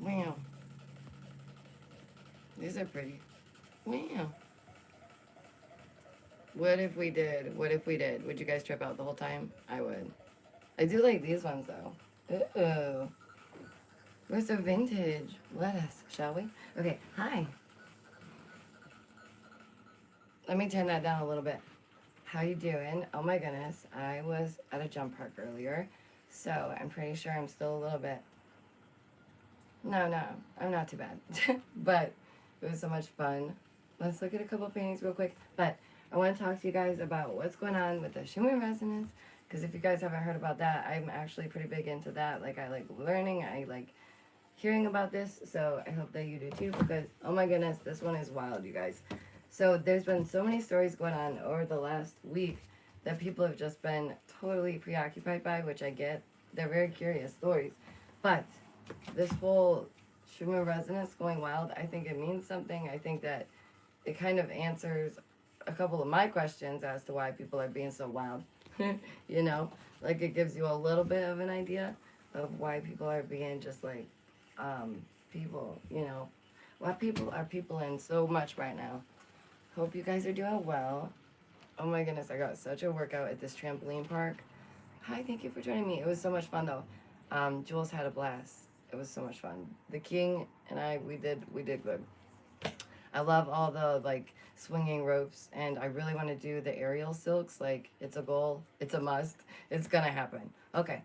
Wow. These are pretty. Wow. What if we did? What if we did? Would you guys trip out the whole time? I would. I do like these ones though. Ooh. We're so vintage. Let us, shall we? Okay, hi. Let me turn that down a little bit. How you doing? Oh my goodness. I was at a jump park earlier, so I'm pretty sure I'm still a little bit. No, no, I'm not too bad. But it was so much fun. Let's look at a couple paintings real quick. But I want to talk to you guys about what's going on with the Schumann resonance. Because if you guys haven't heard about that, I'm actually pretty big into that. Like, I like learning, I like hearing about this. So I hope that you do too. Because, oh my goodness, this one is wild, you guys. So there's been so many stories going on over the last week that people have just been totally preoccupied by, which I get. They're very curious stories. But this whole Schumann resonance going wild, I think it means something. I think that it kind of answers a couple of my questions as to why people are being so wild. You know, like it gives you a little bit of an idea of why people are being just like people, you know. Why people are people in so much right now. Hope you guys are doing well. Oh my goodness, I got such a workout at this trampoline park. Hi, thank you for joining me. It was so much fun though. Jules had a blast. It was so much fun. The king and I, we did good. I love all the like swinging ropes, and I really want to do the aerial silks. Like it's a goal, it's a must. It's gonna happen. Okay,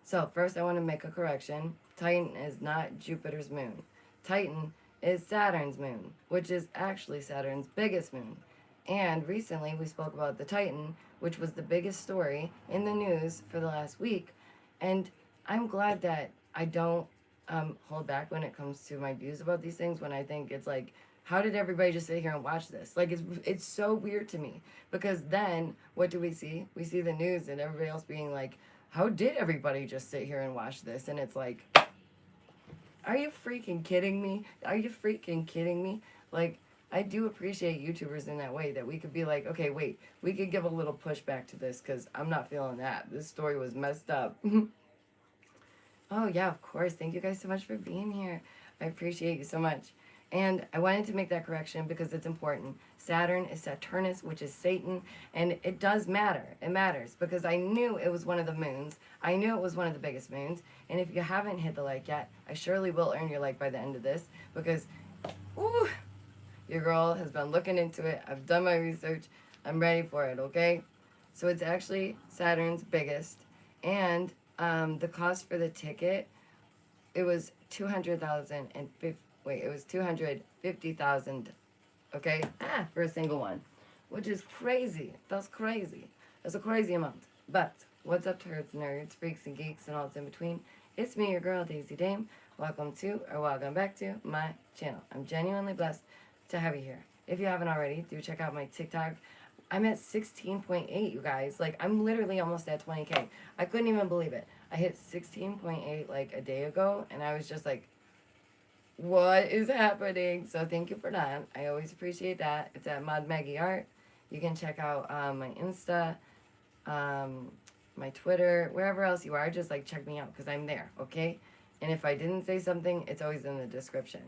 so first I want to make a correction. Titan is not Jupiter's moon. Titan is Saturn's moon, which is actually Saturn's biggest moon. And recently we spoke about the Titan, which was the biggest story in the news for the last week. And I'm glad that I don't hold back when it comes to my views about these things. When I think it's like, how did everybody just sit here and watch this? Like it's so weird to me, because then what do we see? We see the news and everybody else being like, how did everybody just sit here and watch this? And it's like, are you freaking kidding me? Are you freaking kidding me? Like, I do appreciate YouTubers in that way, that we could be like, okay, wait, we could give a little pushback to this because I'm not feeling that. This story was messed up. Oh, yeah, of course. Thank you guys so much for being here. I appreciate you so much. And I wanted to make that correction because it's important. Saturn is Saturnus, which is Satan, and it does matter. It matters because I knew it was one of the moons. I knew it was one of the biggest moons. And if you haven't hit the like yet, I surely will earn your like by the end of this, because, ooh, your girl has been looking into it. I've done my research. I'm ready for it, okay? So it's actually Saturn's biggest. And the cost for the ticket, it was 200,000 and wait, it was 250,000, okay? For a single one, which is crazy. That's crazy. That's a crazy amount. But what's up, turds, nerds, freaks, and geeks, and all that's in between? It's me, your girl, Daisy Dame. Welcome to, or welcome back to, my channel. I'm genuinely blessed to have you here. If you haven't already, do check out my TikTok. I'm at 16.8, you guys. Like, I'm literally almost at 20K. I couldn't even believe it. I hit 16.8 like a day ago, and I was just like, what is happening? So thank you for that. I always appreciate that. It's at modmaggieart. You can check out my Insta, my Twitter, wherever else you are. Just like check me out because I'm there, okay? And if I didn't say something, it's always in the description.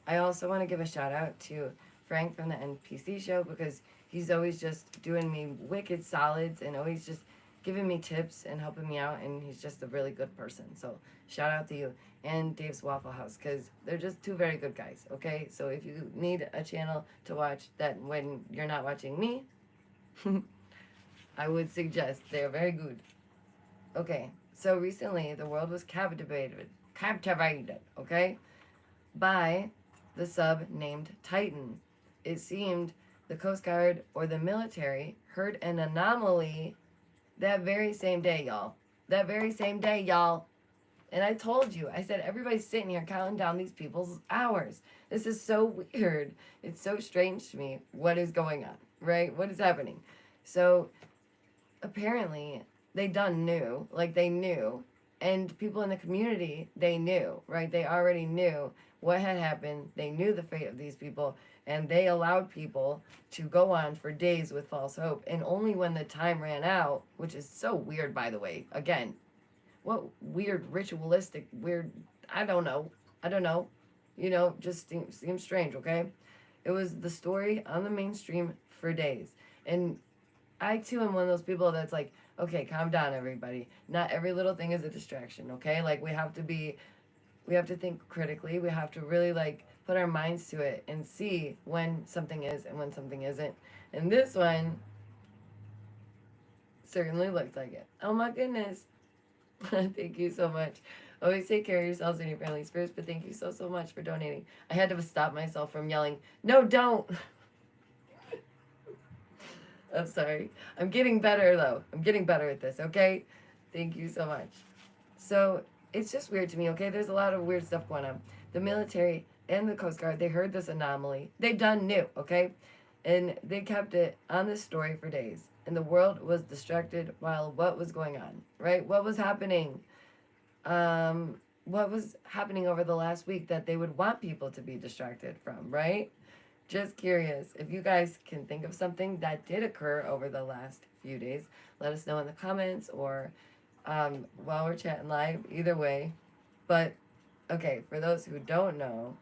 I also want to give a shout out to Frank from the NPC show, because he's always just doing me wicked solids and always just giving me tips and helping me out, and he's just a really good person. So shout out to you. And Dave's Waffle House, because they're just two very good guys, okay? So if you need a channel to watch that when you're not watching me, I would suggest they're very good. Okay, so recently the world was captivated, okay, by the sub named Titan. It seemed the Coast Guard or the military heard an anomaly that very same day, y'all. That very same day, y'all. And I told you, I said, everybody's sitting here counting down these people's hours. This is so weird. It's so strange to me. What is going on, right? What is happening? So apparently they done knew, like they knew. And people in the community, they knew, right? They already knew what had happened. They knew the fate of these people. And they allowed people to go on for days with false hope. And only when the time ran out, which is so weird, by the way. Again, what weird ritualistic weird, I don't know, I don't know. Just seems strange, okay? It was the story on the mainstream for days. And I too am one of those people that's like, okay, calm down, everybody. Not every little thing is a distraction, okay? Like we have to think critically. We have to really like put our minds to it and see when something is and when something isn't. And this one certainly looks like it. Oh my goodness. Thank you so much. Always take care of yourselves and your families first, but thank you so, so much for donating. I had to stop myself from yelling, no, don't. I'm sorry. I'm getting better, though. I'm getting better at this, okay? Thank you so much. So, it's just weird to me, okay? There's a lot of weird stuff going on. The military and the Coast Guard, they heard this anomaly. They done knew, okay? And they kept it on this story for days. And the world was distracted while what was going on, right? What was happening? What was happening over the last week that they would want people to be distracted from, right? Just curious if you guys can think of something that did occur over the last few days. Let us know in the comments or while we're chatting live, either way. But okay, for those who don't know,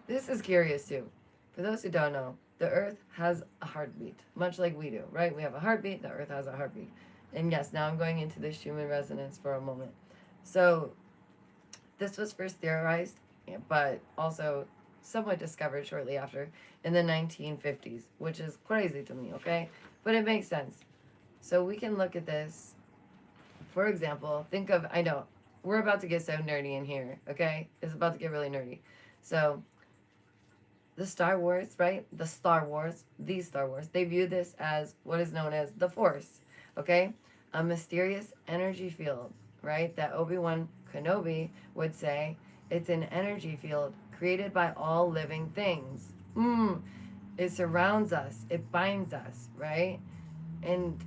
this is curious too. For those who don't know, the earth has a heartbeat, much like we do, right? We have a heartbeat, the earth has a heartbeat. And yes, now I'm going into this human resonance for a moment. So this was first theorized, but also somewhat discovered shortly after in the 1950s, which is crazy to me, okay? But it makes sense. So we can look at this. For example, think of, I know, we're about to get so nerdy in here, okay? It's about to get really nerdy. So the Star Wars, right? These Star Wars, they view this as what is known as the Force, okay? A mysterious energy field, right? That Obi-Wan Kenobi would say it's an energy field created by all living things. It surrounds us, it binds us, right? And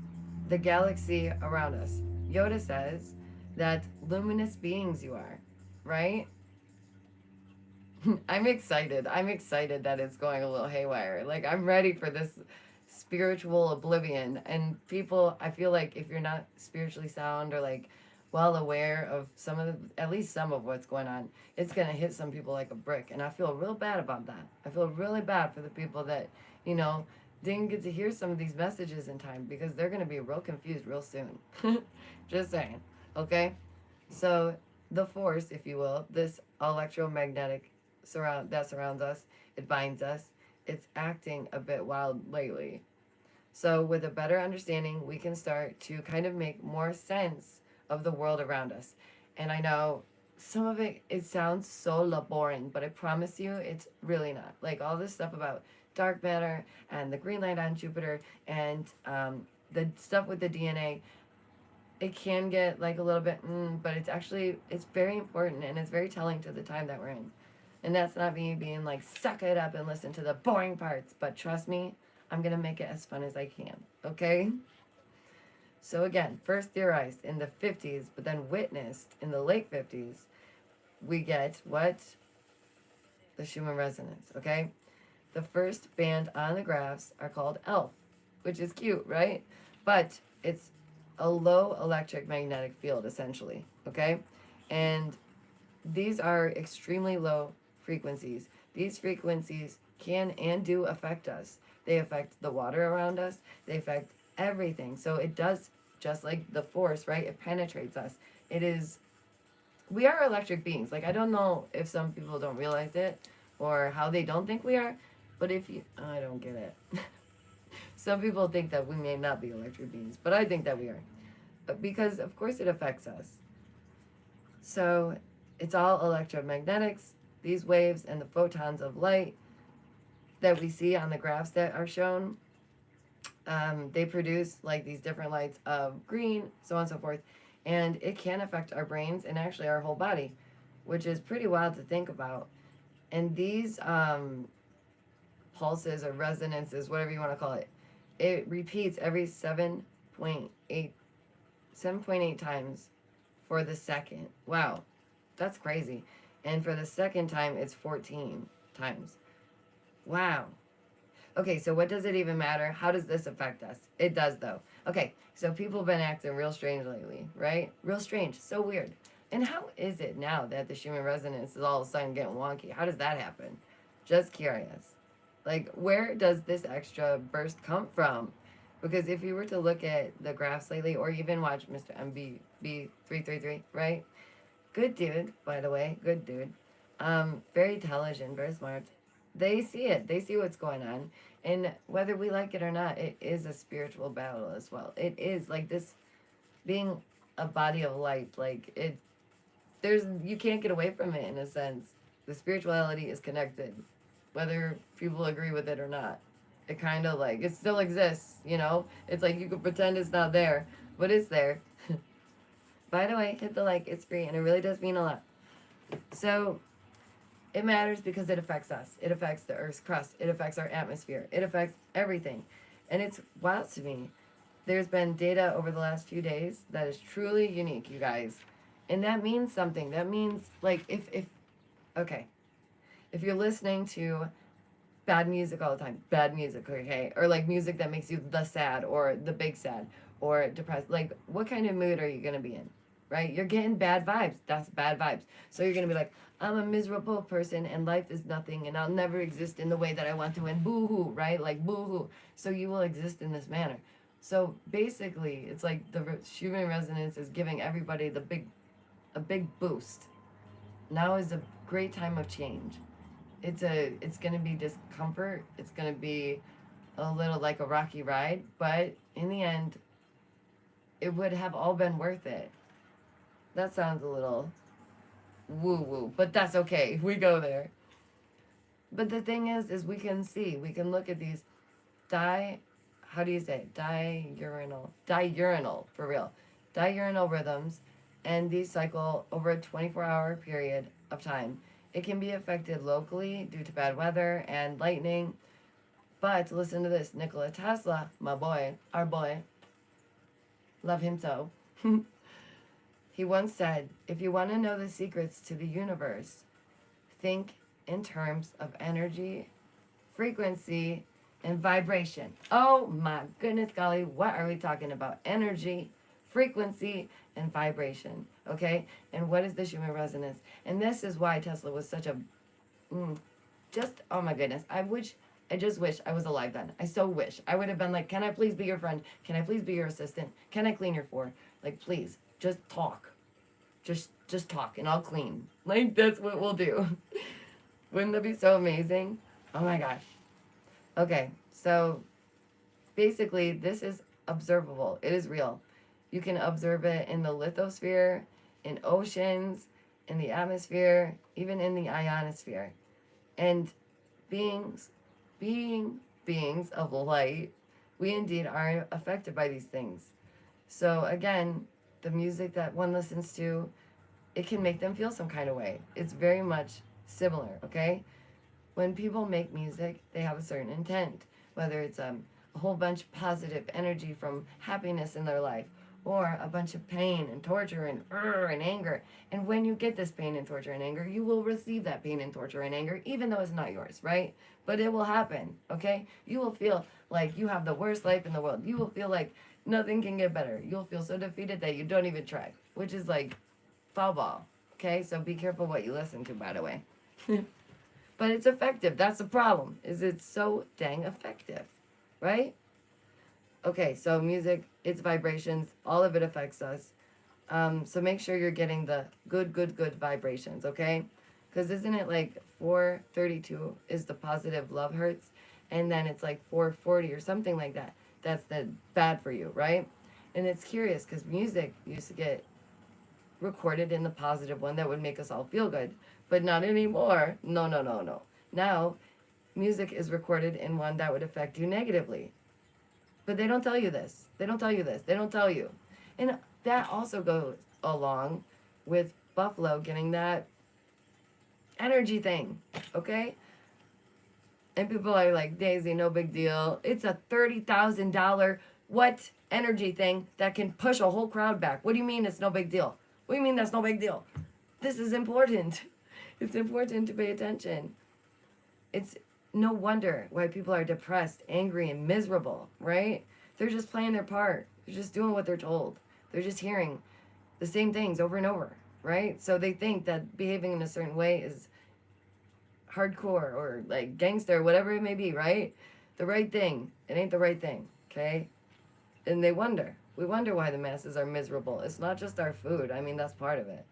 the galaxy around us. Yoda says that luminous beings you are, right? I'm excited. I'm excited that it's going a little haywire. Like, I'm ready for this spiritual oblivion. And people, I feel like if you're not spiritually sound or like well aware of some of the, at least some of what's going on, it's going to hit some people like a brick. And I feel real bad about that. I feel really bad for the people that, didn't get to hear some of these messages in time because they're going to be real confused real soon. Just saying. Okay? So, the force, if you will, this electromagnetic that surrounds us, it binds us, it's acting a bit wild lately. So with a better understanding, we can start to kind of make more sense of the world around us. And I know some of it sounds so boring, but I promise you it's really not. Like all this stuff about dark matter and the green light on Jupiter and the stuff with the DNA, it can get like a little bit, but it's very important and it's very telling to the time that we're in. And that's not me being like, suck it up and listen to the boring parts. But trust me, I'm going to make it as fun as I can. Okay? So again, first theorized in the 50s, but then witnessed in the late 50s, we get what? The Schumann resonance. Okay? The first band on the graphs are called ELF, which is cute, right? But it's a low electric magnetic field, essentially. Okay? And these are extremely low frequencies. These frequencies can and do affect us. They affect the water around us. They affect everything. So it does, just like the force, right? It penetrates us. We are electric beings. Like, I don't know if some people don't realize it or how they don't think we are, but I don't get it. Some people think that we may not be electric beings, but I think that we are. But because, of course, it affects us. So it's all electromagnetics, these waves and the photons of light that we see on the graphs that are shown. They produce like these different lights of green, so on and so forth. And it can affect our brains and actually our whole body, which is pretty wild to think about. And these pulses or resonances, whatever you want to call it, it repeats every 7.8 times for the second. Wow, that's crazy. And for the second time, it's 14 times. Wow. Okay, so what does it even matter? How does this affect us? It does, though. Okay, so people have been acting real strange lately, right? Real strange. So weird. And how is it now that the Schumann resonance is all of a sudden getting wonky? How does that happen? Just curious. Like, where does this extra burst come from? Because if you were to look at the graphs lately, or even watch Mr. MBB333, right? Good dude, by the way, good dude. Very intelligent, very smart. They see it. They see what's going on. And whether we like it or not, it is a spiritual battle as well. It is like this being a body of light. Like you can't get away from it in a sense. The spirituality is connected, whether people agree with it or not. It kind of like, it still exists, you know? It's like you could pretend it's not there, but it's there. By the way, hit the like, it's free, and it really does mean a lot. So, it matters because it affects us. It affects the Earth's crust. It affects our atmosphere. It affects everything. And it's wild to me. There's been data over the last few days that is truly unique, you guys. And that means something. That means, like, if you're listening to bad music all the time, bad music, okay? Or, like, music that makes you the sad or the big sad or depressed. Like, what kind of mood are you going to be in, right? You're getting bad vibes. That's bad vibes. So you're going to be like, I'm a miserable person and life is nothing and I'll never exist in the way that I want to and boo-hoo, right? Like, boo-hoo. So you will exist in this manner. So basically, it's like the Schumann resonance is giving everybody a big boost. Now is a great time of change. It's going to be discomfort. It's going to be a little like a rocky ride, but in the end, it would have all been worth it. That sounds a little woo-woo, but that's okay. We go there. But the thing is we can look at these how do you say it? Diurnal, for real. Diurnal rhythms, and these cycle over a 24-hour period of time. It can be affected locally due to bad weather and lightning. But listen to this. Nikola Tesla, my boy, our boy, love him so. He once said, if you want to know the secrets to the universe, think in terms of energy, frequency, and vibration. Oh my goodness, golly, what are we talking about? Energy, frequency, and vibration, okay? And what is the Schumann resonance? And this is why Tesla was such a, oh my goodness. I just wish I was alive then. I so wish. I would have been like, can I please be your friend? Can I please be your assistant? Can I clean your floor? Like, please, just talk. Just talk and I'll clean. Like, that's what we'll do. Wouldn't that be so amazing? Oh my gosh. Okay, so basically this is observable. It is real. You can observe it in the lithosphere, in oceans, in the atmosphere, even in the ionosphere. And being beings of light, we indeed are affected by these things. So again, the music that one listens to, it can make them feel some kind of way. It's very much similar, okay? When people make music, they have a certain intent, whether it's a whole bunch of positive energy from happiness in their life, or a bunch of pain and torture and anger. And when you get this pain and torture and anger, you will receive that pain and torture and anger, even though it's not yours, right? But it will happen, okay? You will feel like you have the worst life in the world. You will feel like nothing can get better. You'll feel so defeated that you don't even try, which is like foul ball, okay? So be careful what you listen to, by the way. But it's effective. That's the problem, is it's so dang effective, right? Okay, so music, its vibrations, all of it affects us. So make sure you're getting the good vibrations, okay? Because isn't it like 432 is the positive love hertz, and then it's like 440 or something like that. That's the bad for you, right? And it's curious because music used to get recorded in the positive one that would make us all feel good, but not anymore. No. Now, music is recorded in one that would affect you negatively. But they don't tell you this. They don't tell you. And that also goes along with Buffalo getting that energy thing, okay? And people are like, Daisy, no big deal. It's a $30,000 what energy thing that can push a whole crowd back. What do you mean it's no big deal? What do you mean that's no big deal? This is important. It's important to pay attention. It's no wonder why people are depressed, angry, and miserable, right? They're just playing their part. They're just doing what they're told. They're just hearing the same things over and over. right? So they think that behaving in a certain way is hardcore or like gangster, whatever it may be, right? The right thing. It ain't the right thing, okay? And they wonder. We wonder why the masses are miserable. It's not just our food. I mean, that's part of it.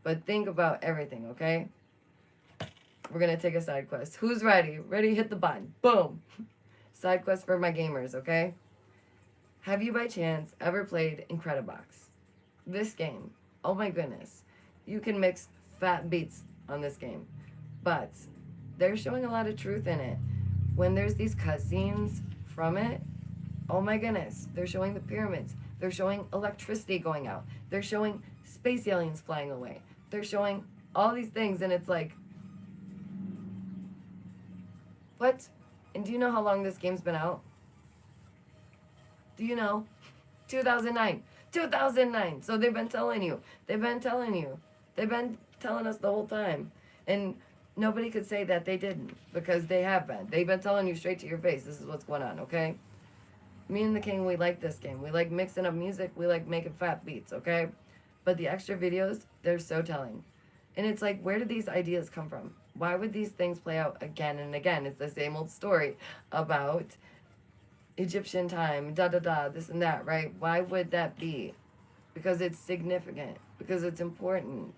But think about everything, okay? We're going to take a side quest. Who's ready? Ready? Hit the button. Boom. Side quest for my gamers, okay? Have you by chance ever played Incredibox? This game, oh my goodness. You can mix fat beats on this game. But they're showing a lot of truth in it. When there's these cutscenes from it, oh my goodness, they're showing the pyramids. They're showing electricity going out. They're showing space aliens flying away. They're showing all these things, and it's like, what? And do you know how long this game's been out? Do you know? 2009. 2009. So they've been telling you. They've been telling you. They've been telling us the whole time. And nobody could say that they didn't, because they have been. They've been telling you straight to your face, this is what's going on, okay? Me and the King, we like this game. We like mixing up music. We like making fat beats, okay? But the extra videos, they're so telling. And it's like, where did these ideas come from? Why would these things play out again and again? It's the same old story about Egyptian time, da-da-da, this and that, right? Why would that be? Because it's significant. Because it's important.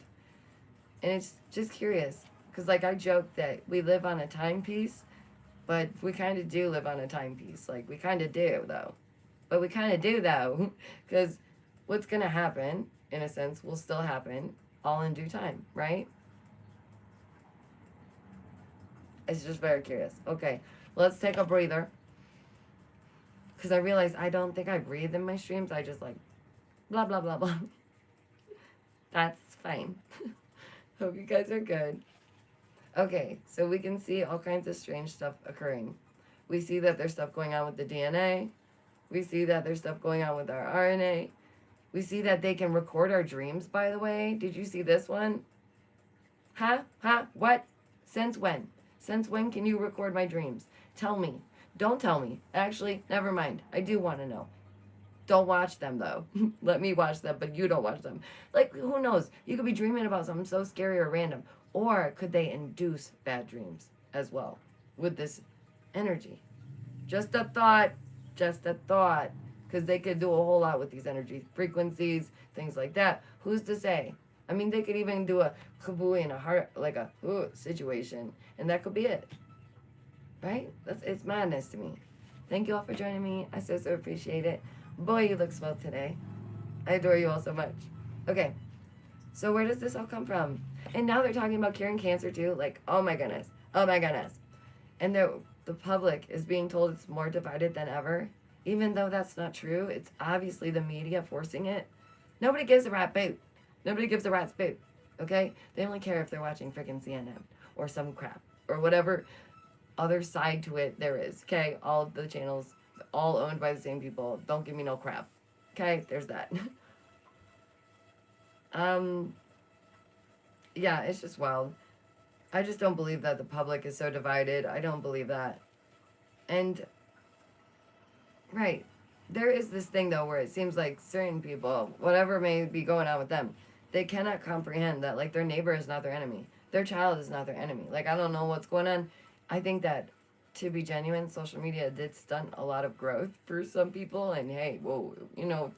And it's just curious. Because, like, I joke that we live on a timepiece, but we kind of do live on a timepiece. Like, we kind of do, though. But we kind of do, though, because what's going to happen, in a sense, will still happen all in due time, right? It's just very curious. Okay, let's take a breather. Because I realize I don't think I breathe in my streams. I just, like, blah, blah, blah, blah. That's fine. Hope you guys are good. Okay, so we can see all kinds of strange stuff occurring. We see that there's stuff going on with the DNA. We see that there's stuff going on with our RNA. We see that they can record our dreams, by the way. Did you see this one? Huh? What? Since when? Since when can you record my dreams? Tell me. Don't tell me. Actually, never mind. I do want to know. Don't watch them, though. Let me watch them, but you don't watch them. Like, who knows? You could be dreaming about something so scary or random. Or could they induce bad dreams as well with this energy? Just a thought. Just a thought. Because they could do a whole lot with these energy frequencies, things like that. Who's to say? I mean, they could even do a kabooey and a heart, like a situation. And that could be it. Right? It's madness to me. Thank you all for joining me. I so appreciate it. Boy, you look swell today. I adore you all so much. Okay. So where does this all come from? And now they're talking about curing cancer too. Like, oh my goodness. Oh my goodness. And the public is being told it's more divided than ever. Even though that's not true. It's obviously the media forcing it. Nobody gives a rat boot. Nobody gives a rat's boot. Okay? They only care if they're watching freaking CNN. Or some crap. Or whatever other side to it there is. Okay? All of the channels, all owned by the same people. Don't give me no crap. Okay? There's that. Yeah, it's just wild. I just don't believe that the public is so divided. I don't believe that. And, right, there is this thing, though, where it seems like certain people, whatever may be going on with them, they cannot comprehend that, like, their neighbor is not their enemy. Their child is not their enemy. Like, I don't know what's going on. I think that, to be genuine, social media did stunt a lot of growth for some people. And, hey, whoa, you know,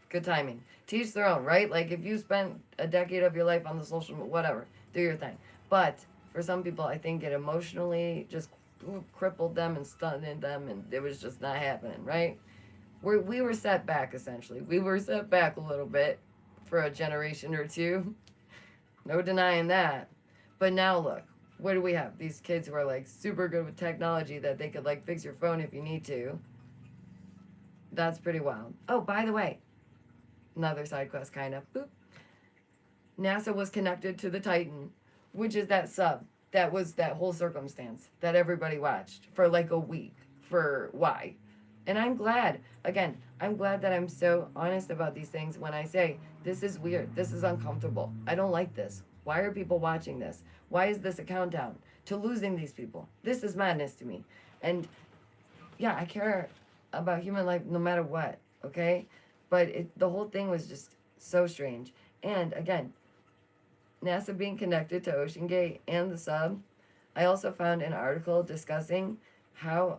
good timing. Teach their own, right? Like, if you spent a decade of your life on the social, whatever, do your thing. But for some people, I think it emotionally just crippled them and stunted them, and it was just not happening, right? We were set back, essentially. We were set back a little bit for a generation or two. No denying that. But now look, what do we have? These kids who are, like, super good with technology that they could, like, fix your phone if you need to. That's pretty wild. Oh, by the way, another side quest, kind of. Boop. NASA was connected to the Titan, which is that sub. That was that whole circumstance that everybody watched for like a week. For why? And I'm glad. Again, I'm glad that I'm so honest about these things when I say, this is weird. This is uncomfortable. I don't like this. Why are people watching this? Why is this a countdown to losing these people? This is madness to me. And yeah, I care about human life no matter what, okay? But the whole thing was just So strange. And again, NASA being connected to OceanGate and the sub. I also found an article discussing how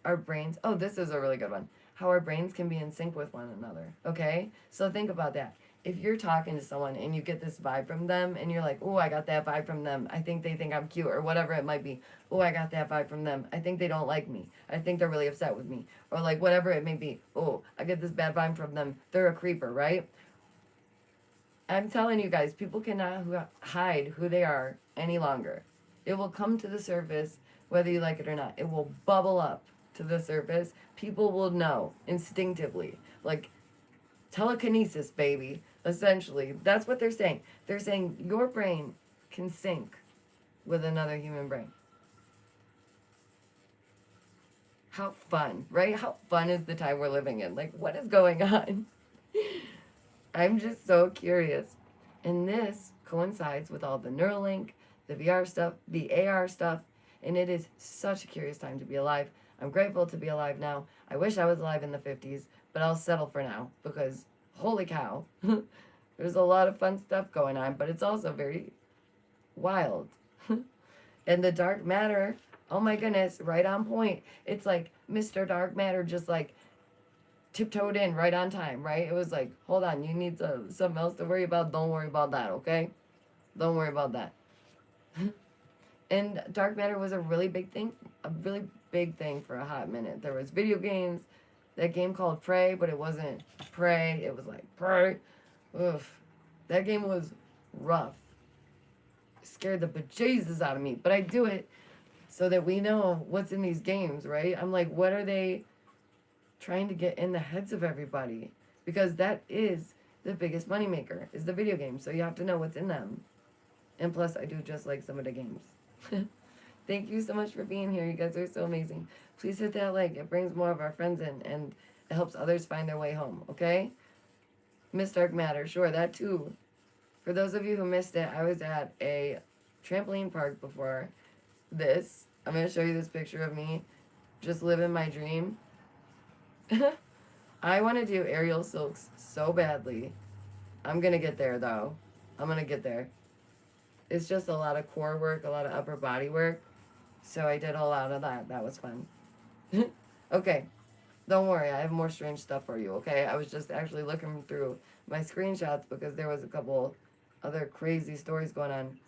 our brains, oh, this is a really good one, how our brains can be in sync with one another, okay? So think about that. If you're talking to someone and you get this vibe from them and you're like, oh, I got that vibe from them. I think they think I'm cute or whatever it might be. Oh, I got that vibe from them. I think they don't like me. I think they're really upset with me. Or like whatever it may be. Oh, I get this bad vibe from them. They're a creeper, right? I'm telling you guys, people cannot hide who they are any longer. It will come to the surface whether you like it or not. It will bubble up to the surface. People will know instinctively. Like telekinesis, baby. Essentially, that's what they're saying. They're saying your brain can sync with another human brain. How fun, right? How fun is the time we're living in? Like, what is going on? I'm just so curious. And this coincides with all the Neuralink, the VR stuff, the AR stuff, and it is such a curious time to be alive. I'm grateful to be alive now. I wish I was alive in the 50s, but I'll settle for now because holy cow, there's a lot of fun stuff going on, but it's also very wild. And the dark matter, oh my goodness, right on point. It's like Mr. Dark Matter just like tiptoed in right on time, right? It was like, hold on, you need something else to worry about. Don't worry about that, okay? Don't worry about that. And dark matter was a really big thing for a hot minute. There was video games, that game called Prey, but it wasn't Prey. It was like Prey. Oof. That game was rough. It scared the bejesus out of me. But I do it so that we know what's in these games, right? I'm like, what are they trying to get in the heads of everybody? Because that is the biggest moneymaker, is the video games. So you have to know what's in them. And plus, I do just like some of the games. Thank you so much for being here. You guys are so amazing. Please hit that like. It brings more of our friends in, and it helps others find their way home, okay? Miss Dark Matter, sure, that too. For those of you who missed it, I was at a trampoline park before this. I'm going to show you this picture of me just living my dream. I want to do aerial silks so badly. I'm going to get there, though. I'm going to get there. It's just a lot of core work, a lot of upper body work. So I did a lot of that. That was fun. Okay. Don't worry. I have more strange stuff for you, okay? I was just actually looking through my screenshots because there was a couple other crazy stories going on.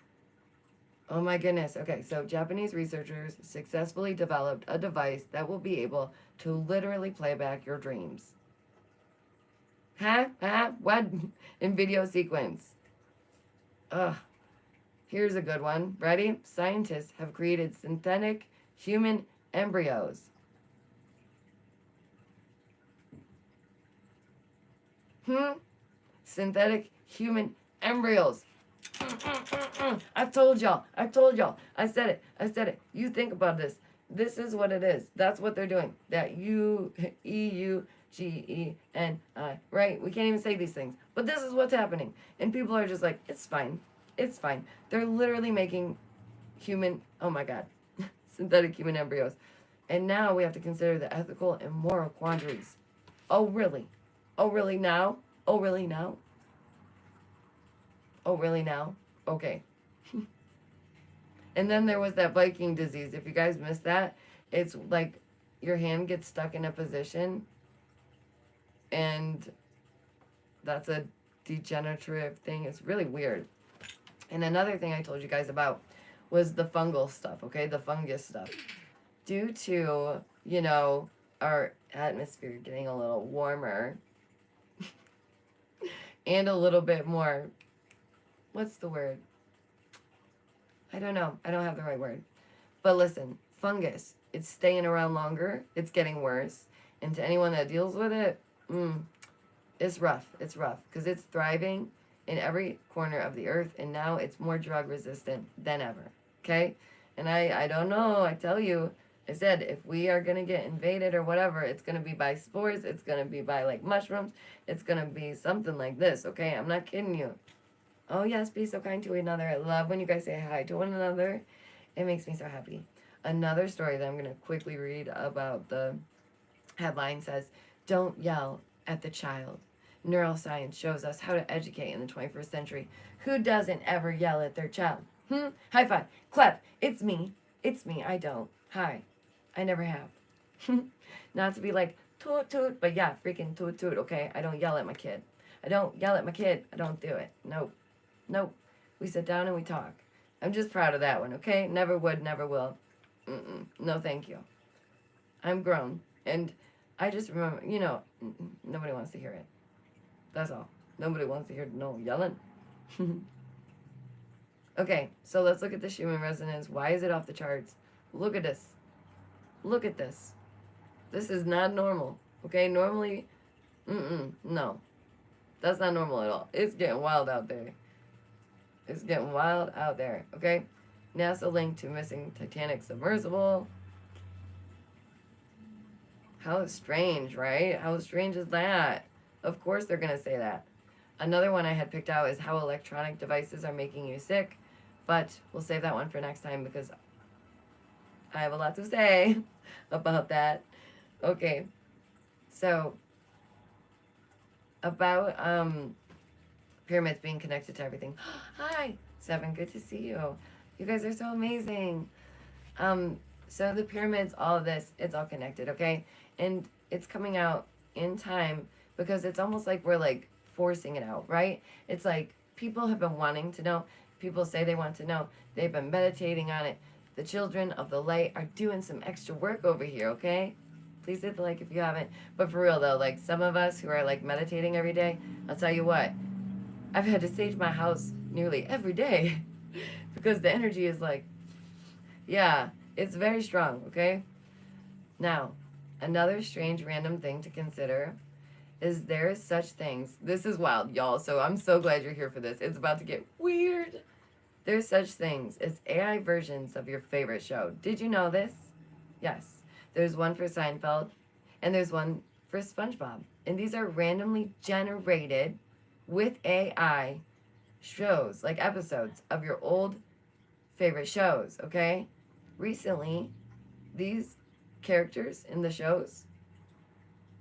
Oh my goodness. Okay, so Japanese researchers successfully developed a device that will be able to literally play back your dreams. Huh? What? In video sequence. Ugh. Here's a good one. Ready? Scientists have created synthetic human embryos. Synthetic human embryos. I told y'all. I said it. You think about this. This is what it is. That's what they're doing. That U-E-U-G-E-N-I. Right? We can't even say these things. But this is what's happening. And people are just like, it's fine. It's fine. They're literally making human, oh my God, synthetic human embryos. And now we have to consider the ethical and moral quandaries. Oh, really? Oh, really now? Oh, really now? Oh, really now? Okay. And then there was that Viking disease. If you guys missed that, it's like your hand gets stuck in a position and that's a degenerative thing. It's really weird. And another thing I told you guys about was the fungal stuff, okay? The fungus stuff. Due to, you know, our atmosphere getting a little warmer and a little bit more, what's the word? I don't know. I don't have the right word. But listen, fungus, it's staying around longer. It's getting worse. And to anyone that deals with it, it's rough. It's rough because it's thriving in every corner of the earth, and now it's more drug resistant than ever, okay? And I don't know, I tell you, I said, if we are going to get invaded or whatever, it's going to be by spores, it's going to be by, like, mushrooms, it's going to be something like this, okay? I'm not kidding you. Oh, yes, be so kind to another. I love when you guys say hi to one another. It makes me so happy. Another story that I'm going to quickly read about the headline says, don't yell at the child. Neuroscience shows us how to educate in the 21st century. Who doesn't ever yell at their child? High five. Clap. It's me. It's me. I don't. Hi. I never have. Not to be like, toot toot, but yeah, freaking toot toot, okay? I don't yell at my kid. I don't yell at my kid. I don't do it. Nope. Nope. We sit down and we talk. I'm just proud of that one, okay? Never would, never will. No, thank you. I'm grown. And I just remember, nobody wants to hear it. That's all. Nobody wants to hear no yelling. Okay, so let's look at the Schumann resonance. Why is it off the charts? Look at this. Look at this. This is not normal. Okay, normally, no. That's not normal at all. It's getting wild out there. It's getting wild out there, okay? NASA linked to missing Titanic submersible. How strange, right? How strange is that? Of course they're going to say that. Another one I had picked out is how electronic devices are making you sick. But we'll save that one for next time because I have a lot to say about that. Okay. So, about pyramids being connected to everything. Hi, Seven. Good to see you. You guys are so amazing. So the pyramids, all of this, it's all connected, okay? And it's coming out in time because it's almost like we're like forcing it out, right? It's like people have been wanting to know. People say they want to know. They've been meditating on it. The children of the light are doing some extra work over here, okay? Please hit the like if you haven't. But for real though, like some of us who are like meditating every day, I'll tell you what, I've had to sage my house nearly every day because the energy is like, yeah, it's very strong, okay? Now, another strange random thing to consider is there is such things. This is wild, y'all, so I'm so glad you're here for this. It's about to get weird. There's such things as AI versions of your favorite show. Did you know this? Yes. There's one for Seinfeld, and there's one for SpongeBob. And these are randomly generated with AI shows, like episodes of your old favorite shows, okay? Recently, these characters in the shows,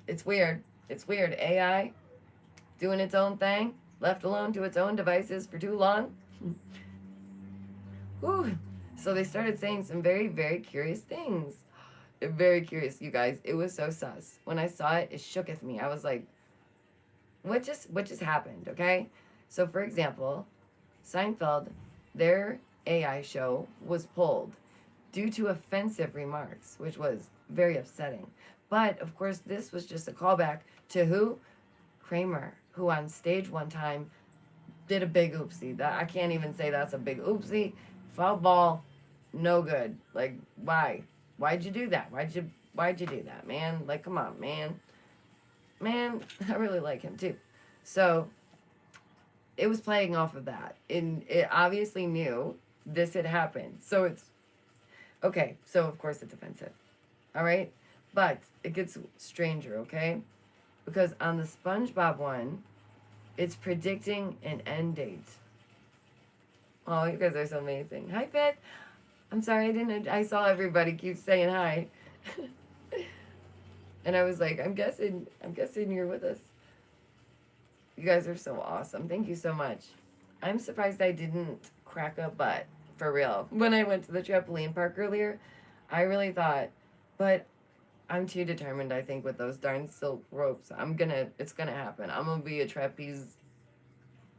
it's weird. It's weird. AI doing its own thing, left alone to its own devices for too long. Whew. So they started saying some very, very curious things. Very curious, you guys. It was so sus. When I saw it, it shooketh me. I was like, what just happened, okay? So for example, Seinfeld, their AI show was pulled due to offensive remarks, which was very upsetting. But of course, this was just a callback to who? Kramer, who on stage one time did a big oopsie. That I can't even say that's a big oopsie. Foul ball, no good. Like, why? Why'd you do that? Why'd you do that, man? Like, come on, man. Man, I really like him too. So it was playing off of that. And it obviously knew this had happened. So it's okay. So of course it's offensive. All right. But it gets stranger, okay? Because on the SpongeBob one, it's predicting an end date. Oh, you guys are so amazing. Hi, Fitz. I'm sorry, I saw everybody keep saying hi. And I was like, I'm guessing you're with us. You guys are so awesome. Thank you so much. I'm surprised I didn't crack a butt, for real. When I went to the trampoline park earlier, I really thought, but I'm too determined, I think, with those darn silk ropes. It's gonna happen. I'm gonna be a trapeze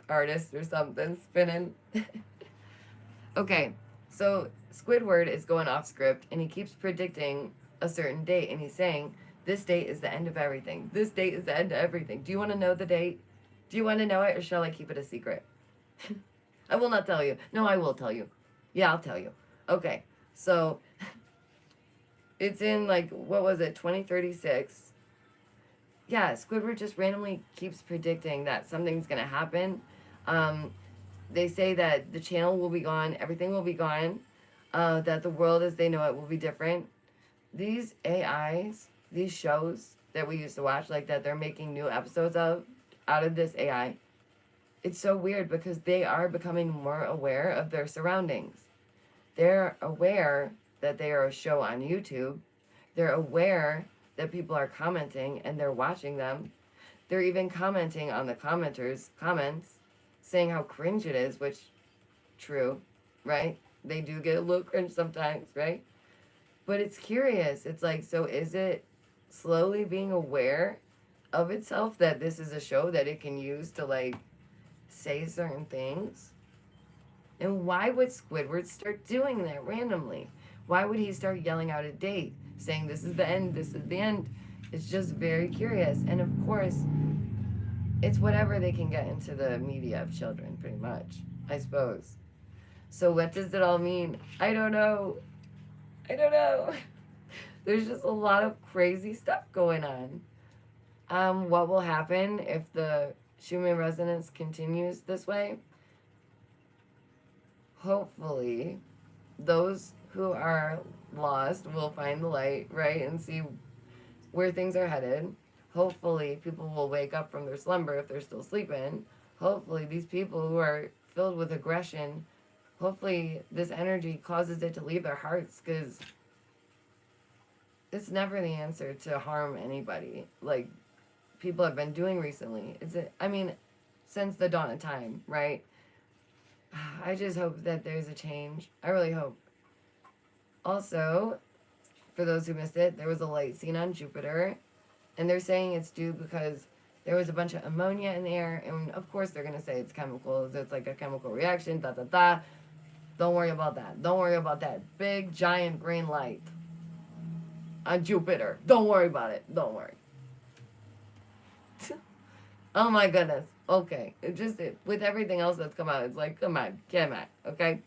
artist or something, spinning. Okay, so Squidward is going off script, and he keeps predicting a certain date, and he's saying, this date is the end of everything. This date is the end of everything. Do you want to know the date? Do you want to know it, or shall I keep it a secret? I will not tell you. No, I will tell you. Yeah, I'll tell you. Okay, so it's in, like, what was it, 2036. Yeah, Squidward just randomly keeps predicting that something's going to happen. They say that the channel will be gone, everything will be gone, that the world as they know it will be different. These AIs, these shows that we used to watch, like that they're making new episodes of, out of this AI, it's so weird because they are becoming more aware of their surroundings. They're aware that they are a show on YouTube. They're aware that people are commenting and they're watching them. They're even commenting on the comments, saying how cringe it is, which, true, right? They do get a little cringe sometimes, right? But it's curious. It's like, so is it slowly being aware of itself that this is a show that it can use to, like, say certain things? And why would Squidward start doing that randomly? Why would he start yelling out a date, saying this is the end, this is the end? It's just very curious. And of course, it's whatever they can get into the media of children, pretty much, I suppose. So what does it all mean? I don't know. I don't know. There's just a lot of crazy stuff going on. What will happen if the Schumann resonance continues this way? Hopefully, those who are lost will find the light, right, and see where things are headed. Hopefully, people will wake up from their slumber if they're still sleeping. Hopefully, these people who are filled with aggression, hopefully this energy causes it to leave their hearts, because it's never the answer to harm anybody, like people have been doing recently. Since the dawn of time, right? I just hope that there's a change. I really hope. Also, for those who missed it, there was a light seen on Jupiter, and they're saying it's due because there was a bunch of ammonia in the air, and of course they're going to say it's chemicals, it's like a chemical reaction, da da da. Don't worry about that. Don't worry about that big, giant green light on Jupiter. Don't worry about it. Don't worry. Oh my goodness. Okay. With everything else that's come out, it's like, come on, okay?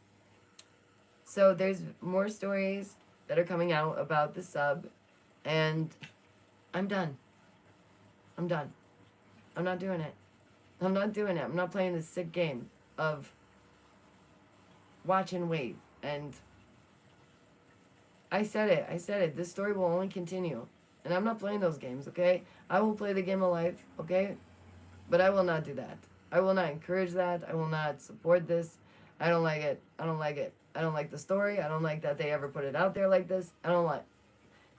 So there's more stories that are coming out about the sub, and I'm done. I'm done. I'm not doing it. I'm not doing it. I'm not playing this sick game of watch and wait. And I said it. This story will only continue. And I'm not playing those games, okay? I will play the game of life, okay? But I will not do that. I will not encourage that. I will not support this. I don't like it. I don't like it. I don't like the story. I don't like that they ever put it out there like this. I don't like...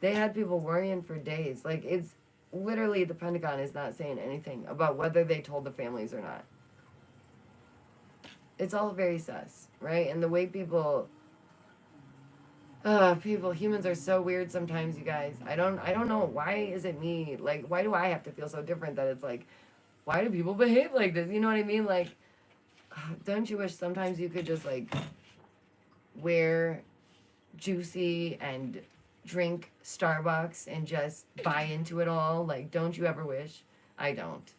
They had people worrying for days. Like, it's literally the Pentagon is not saying anything about whether they told the families or not. It's all very sus, right? And the way humans are so weird sometimes, you guys. I don't know. Why is it me? Like, why do I have to feel so different that it's like, why do people behave like this? You know what I mean? Like, don't you wish sometimes you could just, like, wear Juicy and drink Starbucks and just buy into it all? Like, don't you ever wish? I don't.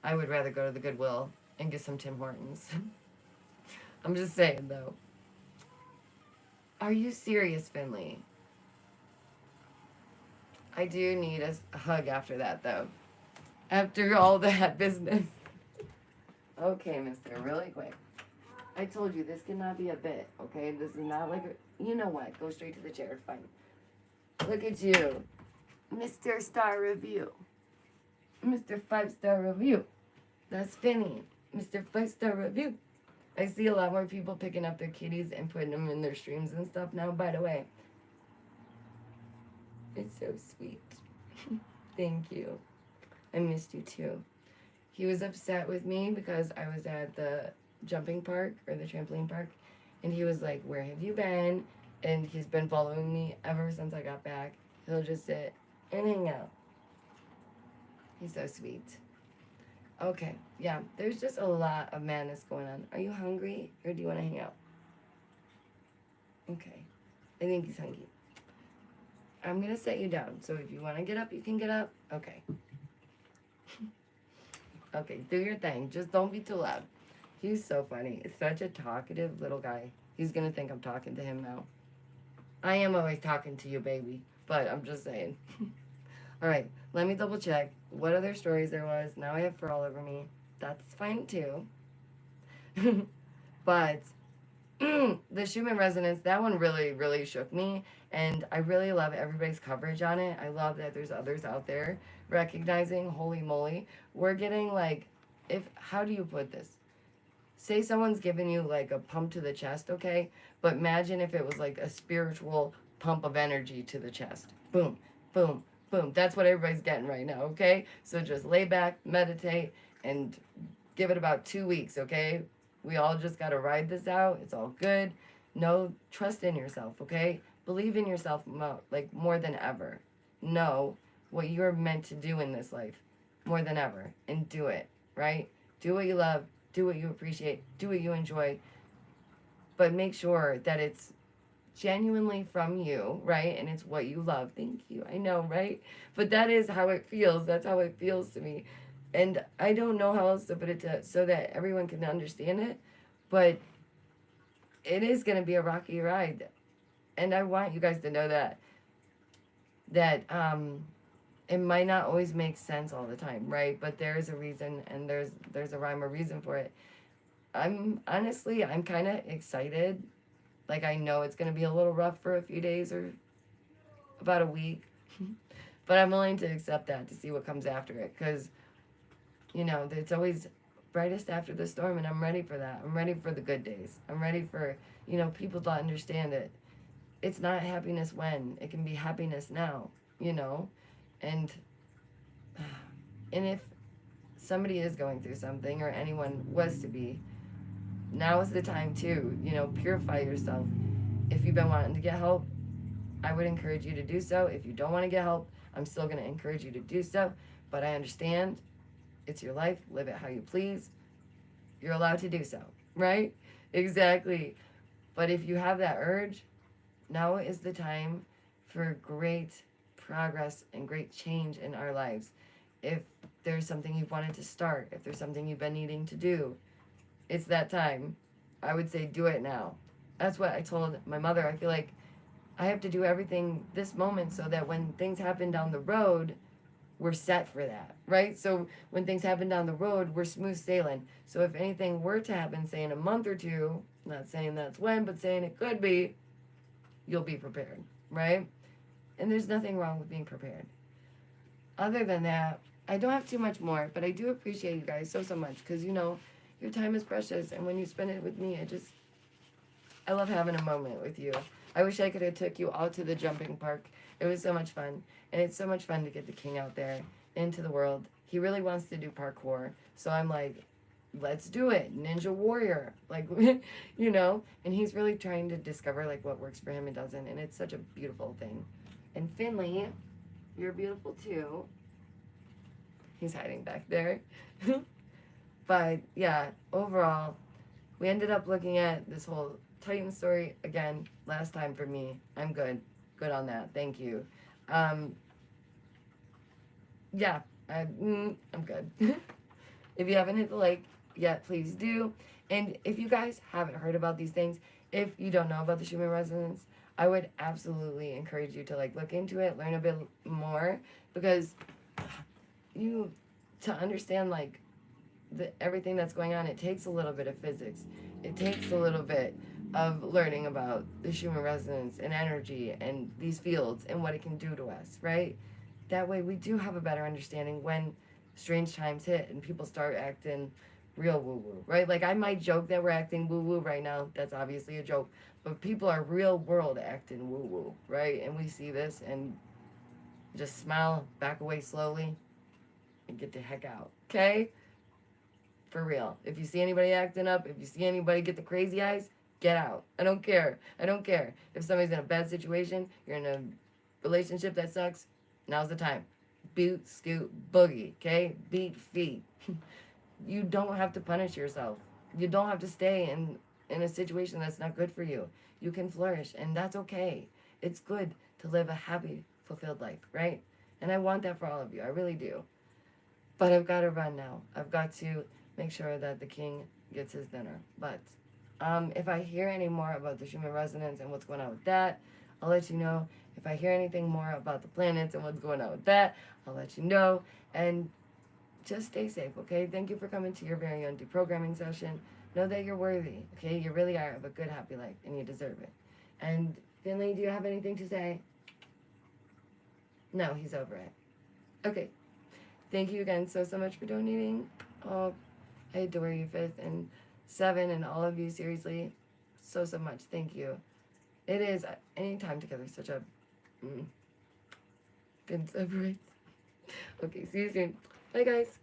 I would rather go to the Goodwill and get some Tim Hortons. I'm just saying, though. Are you serious, Finley? I do need a hug after that, though. After all that business. Okay, mister, really quick. I told you, this cannot be a bit, okay? This is not like a... You know what? Go straight to the chair. Fine. Look at you. Mr. Star Review. Mr. 5-star Review. That's Finny. Mr. 5-star Review. I see a lot more people picking up their kitties and putting them in their streams and stuff now, by the way. It's so sweet. Thank you. I missed you too. He was upset with me because I was at the jumping park or the trampoline park, and he was like, where have you been? And he's been following me ever since I got back. He'll just sit and hang out. He's so sweet. Okay, yeah, there's just a lot of madness going on. Are you hungry, or do you want to hang out? Okay, I think he's hungry. I'm going to set you down, so if you want to get up, you can get up. Okay. Okay, do your thing. Just don't be too loud. He's so funny. It's such a talkative little guy. He's going to think I'm talking to him now. I am always talking to you, baby, but I'm just saying. All right, let me double check what other stories there was. Now I have fur all over me. That's fine too. But the Schumann resonance, that one really, really shook me. And I really love everybody's coverage on it. I love that there's others out there recognizing, holy moly. We're getting like, how do you put this? Say someone's giving you like a pump to the chest, okay? But imagine if it was like a spiritual pump of energy to the chest. Boom, boom, Boom. That's what everybody's getting right now, okay? So just lay back, meditate, and give it about 2 weeks, okay? We all just got to ride this out. It's all good. No, trust in yourself, okay? Believe in yourself more than ever. Know what you're meant to do in this life more than ever, and do it, right? Do what you love, do what you appreciate, do what you enjoy, but make sure that it's genuinely from you, right? And it's what you love. Thank you. I know, right? But that is how it feels. That's how it feels to me. And I don't know how else to put it so that everyone can understand it, but it is going to be a rocky ride. And I want you guys to know that it might not always make sense all the time, right? But there is a reason, and there's a rhyme or reason for it. I'm kind of excited. Like, I know it's going to be a little rough for a few days or about a week, but I'm willing to accept that to see what comes after it, because it's always brightest after the storm, and I'm ready for that. I'm ready for the good days. I'm ready for people to understand that it's not happiness when, it can be happiness now, and if somebody is going through something, or anyone was to be, now is the time to purify yourself. If you've been wanting to get help, I would encourage you to do so. If you don't want to get help, I'm still going to encourage you to do so, but I understand it's your life. Live it how you please. You're allowed to do so, right? Exactly. But if you have that urge, now is the time for great progress and great change in our lives. If there's something you've wanted to start, if there's something you've been needing to do, it's that time. I would say do it now. That's what I told my mother. I feel like I have to do everything this moment so that when things happen down the road, we're set for that, right? So when things happen down the road, we're smooth sailing. So if anything were to happen, say in a month or two, not saying that's when, but saying it could be, you'll be prepared, right? And there's nothing wrong with being prepared. Other than that, I don't have too much more, but I do appreciate you guys so much, because your time is precious, and when you spend it with me, I love having a moment with you. I wish I could have took you all to the jumping park. It was so much fun, and it's so much fun to get the king out there into the world. He really wants to do parkour, so I'm like, let's do it, Ninja Warrior, like, and he's really trying to discover like what works for him and doesn't, and it's such a beautiful thing. And Finley, you're beautiful too. He's hiding back there. But yeah, overall, we ended up looking at this whole Titan story again last time for me. I'm good on that. Thank you. Yeah, I'm good. If you haven't hit the like yet, please do. And if you guys haven't heard about these things, if you don't know about the Schumann resonance, I would absolutely encourage you to look into it, learn a bit more, because to understand everything that's going on, it takes a little bit of physics. It takes a little bit of learning about the Schumann resonance and energy and these fields and what it can do to us, right? That way we do have a better understanding when strange times hit and people start acting real woo-woo, right? I might joke that we're acting woo-woo right now. That's obviously a joke. But people are real world acting woo-woo, right? And we see this and just smile, back away slowly, and get the heck out, okay? For real. If you see anybody acting up, if you see anybody get the crazy eyes, get out. I don't care. If somebody's in a bad situation, you're in a relationship that sucks, now's the time. Boot, scoot, boogie, okay? Beat feet. You don't have to punish yourself. You don't have to stay in a situation that's not good for you. You can flourish, and that's okay. It's good to live a happy, fulfilled life, right? And I want that for all of you. I really do. But I've got to run now. I've got to make sure that the king gets his dinner. But if I hear any more about the Schumann resonance and what's going on with that, I'll let you know. If I hear anything more about the planets and what's going on with that, I'll let you know. And just stay safe, okay? Thank you for coming to your very own deprogramming session. Know that you're worthy, okay? You really are of a good, happy life, and you deserve it. And Finley, do you have anything to say? No, he's over it. Okay. Thank you again so much for donating. Oh, I adore you, 5th and 7, and all of you, seriously, so much. Thank you. It is, any time together, such a good and separates. Okay, see you soon. Bye, guys.